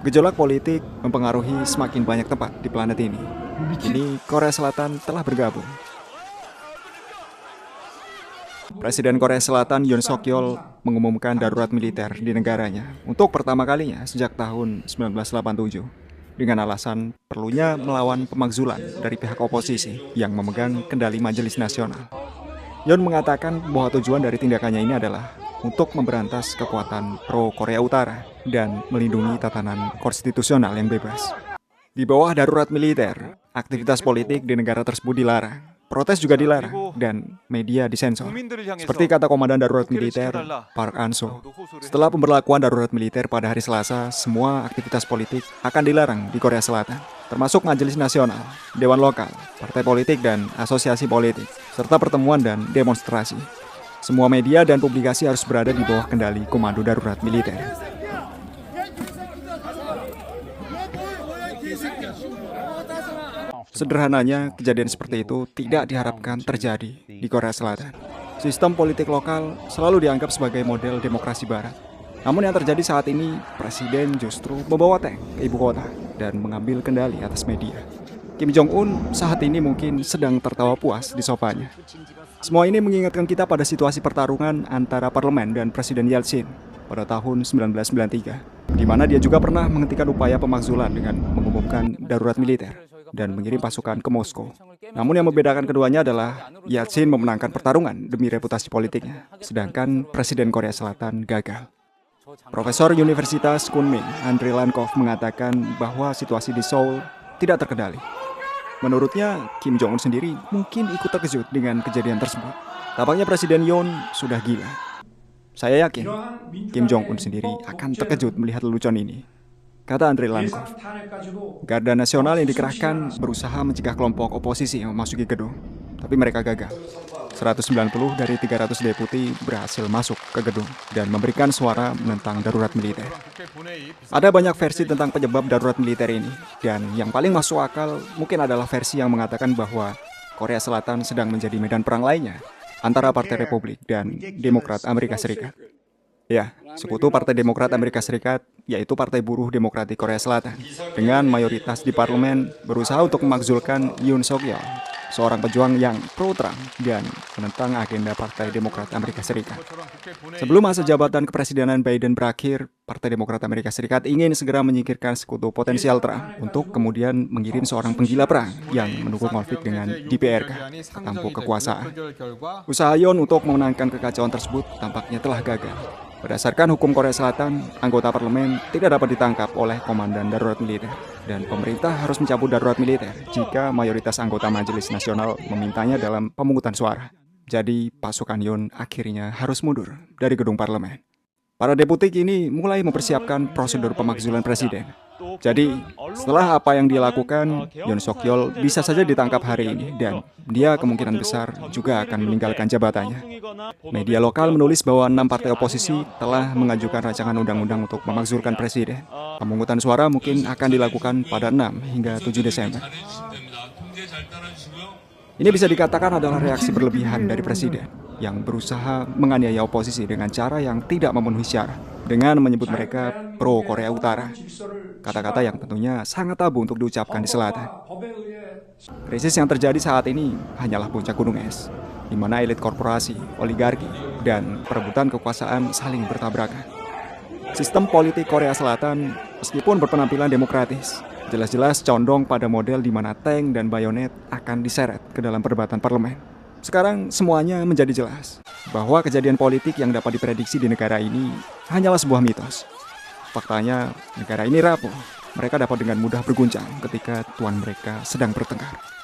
Gejolak politik mempengaruhi semakin banyak tempat di planet ini. Kini Korea Selatan telah bergabung. Presiden Korea Selatan Yoon Suk Yeol mengumumkan darurat militer di negaranya untuk pertama kalinya sejak tahun 1987 dengan alasan perlunya melawan pemakzulan dari pihak oposisi yang memegang kendali Majelis Nasional. Yoon mengatakan bahwa tujuan dari tindakannya ini adalah untuk memberantas kekuatan pro Korea Utara dan melindungi tatanan konstitusional yang bebas. Di bawah darurat militer, aktivitas politik di negara tersebut dilarang, protes juga dilarang, dan media disensor. Seperti kata Komandan Darurat Militer, Park An-so, setelah pemberlakuan darurat militer pada hari Selasa, semua aktivitas politik akan dilarang di Korea Selatan, termasuk Majelis Nasional, Dewan Lokal, partai politik dan asosiasi politik, serta pertemuan dan demonstrasi. Semua media dan publikasi harus berada di bawah kendali Komando Darurat Militer. Sederhananya, kejadian seperti itu tidak diharapkan terjadi di Korea Selatan. Sistem politik lokal selalu dianggap sebagai model demokrasi barat. Namun yang terjadi saat ini, Presiden justru membawa tank ke ibu kota dan mengambil kendali atas media. Kim Jong-un saat ini mungkin sedang tertawa puas di sofanya. Semua ini mengingatkan kita pada situasi pertarungan antara parlemen dan Presiden Yeltsin pada tahun 1993, di mana dia juga pernah menghentikan upaya pemakzulan dengan mengumumkan darurat militer dan mengirim pasukan ke Moskow. Namun yang membedakan keduanya adalah Yeltsin memenangkan pertarungan demi reputasi politiknya, sedangkan Presiden Korea Selatan gagal. Profesor Universitas Kunming, Andrei Lankov, mengatakan bahwa situasi di Seoul tidak terkendali. Menurutnya, Kim Jong-un sendiri mungkin ikut terkejut dengan kejadian tersebut. Tampaknya Presiden Yoon sudah gila. Saya yakin Kim Jong-un sendiri akan terkejut melihat lelucon ini, kata Andrei Lankov. Garda Nasional yang dikerahkan berusaha mencegah kelompok oposisi yang memasuki gedung, tapi mereka gagal. 190 dari 300 deputi berhasil masuk ke gedung dan memberikan suara menentang darurat militer. Ada banyak versi tentang penyebab darurat militer ini, dan yang paling masuk akal mungkin adalah versi yang mengatakan bahwa Korea Selatan sedang menjadi medan perang lainnya antara Partai Republik dan Demokrat Amerika Serikat. Ya, sekutu Partai Demokrat Amerika Serikat, yaitu Partai Buruh Demokratik Korea Selatan, dengan mayoritas di parlemen berusaha untuk memakzulkan Yoon Suk Yeol, seorang pejuang yang pro-Trump dan menentang agenda Partai Demokrat Amerika Serikat. Sebelum masa jabatan kepresidenan Biden berakhir, Partai Demokrat Amerika Serikat ingin segera menyingkirkan sekutu potensial Trump untuk kemudian mengirim seorang penggila perang yang mendukung konflik dengan DPRK, tampuk kekuasaan. Usaha Yoon untuk memenangkan kekacauan tersebut tampaknya telah gagal. Berdasarkan hukum Korea Selatan, anggota parlemen tidak dapat ditangkap oleh komandan darurat militer, dan pemerintah harus mencabut darurat militer jika mayoritas anggota Majelis Nasional memintanya dalam pemungutan suara. Jadi, pasukan Yoon akhirnya harus mundur dari gedung parlemen. Para deputi kini mulai mempersiapkan prosedur pemakzulan presiden. Jadi, setelah apa yang dilakukan, Yoon Suk Yeol bisa saja ditangkap hari ini dan dia kemungkinan besar juga akan meninggalkan jabatannya. Media lokal menulis bahwa 6 partai oposisi telah mengajukan rancangan undang-undang untuk memakzulkan presiden. Pemungutan suara mungkin akan dilakukan pada 6 hingga 7 Desember. Ini bisa dikatakan adalah reaksi berlebihan dari presiden yang berusaha menganiaya oposisi dengan cara yang tidak memenuhi syarat, dengan menyebut mereka pro Korea Utara. Kata-kata yang tentunya sangat tabu untuk diucapkan di selatan. Krisis yang terjadi saat ini hanyalah puncak gunung es, di mana elit korporasi, oligarki, dan perebutan kekuasaan saling bertabrakan. Sistem politik Korea Selatan, meskipun berpenampilan demokratis, jelas-jelas condong pada model di mana tank dan bayonet akan diseret ke dalam perdebatan parlemen. Sekarang semuanya menjadi jelas bahwa kejadian politik yang dapat diprediksi di negara ini hanyalah sebuah mitos. Faktanya, negara ini rapuh. Mereka dapat dengan mudah berguncang ketika tuan mereka sedang bertengkar.